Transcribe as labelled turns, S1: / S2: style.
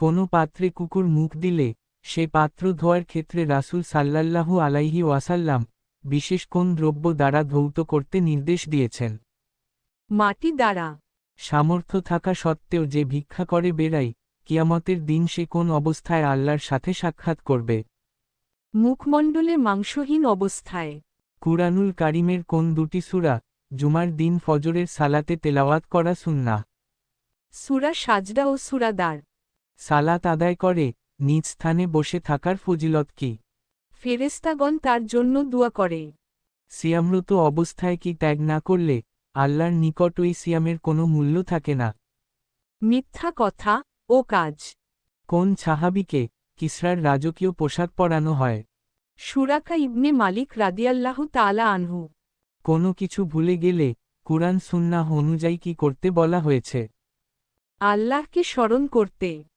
S1: কোনো পাত্রে কুকুর মুখ দিলে সে পাত্র ধোয়ার ক্ষেত্রে রাসূল সাল্লাল্লাহু আলাইহি ওয়াসাল্লাম বিশেষ কোন দ্রব্য দ্বারা ধৌত করতে নির্দেশ দিয়েছেন?
S2: মাটি দ্বারা।
S1: সামর্থ্য থাকা সত্ত্বেও যে ভিক্ষা করে বেড়ায়, কিয়ামতের দিন সে কোন অবস্থায় আল্লাহর সাথে সাক্ষাৎ করবে?
S2: মুখমণ্ডলে মাংসহীন অবস্থায়।
S1: কুরআনুল কারীমের কোন দুটি সূরা জুমার দিন ফজরের সালাতে তেলাওয়াত করা সুন্নাহ?
S2: সূরা সাজদা ও সূরা দার।
S1: সালাত আদায় করে নিজ স্থানে বসে থাকার ফজিলত কি?
S2: ফেরেশতাগণ তার জন্য দোয়া করে।
S1: সিয়ামরত অবস্থায় কি ত্যাগ না করলে আল্লাহর নিকট ওই সিয়ামের কোনো মূল্য থাকে না?
S2: মিথ্যা কথা ও কাজ।
S1: কোন সাহাবীকে কিসরার রাজকীয় পোশাক পরানো হয়?
S2: সুরাকা ইবনে মালিক রাদিয়াল্লাহু তাআলা আনহু।
S1: কোনো কিছু ভুলে গেলে কুরআন সুন্নাহ অনুযায়ী কি করতে বলা হয়েছে?
S2: আল্লাহকে স্মরণ করতে।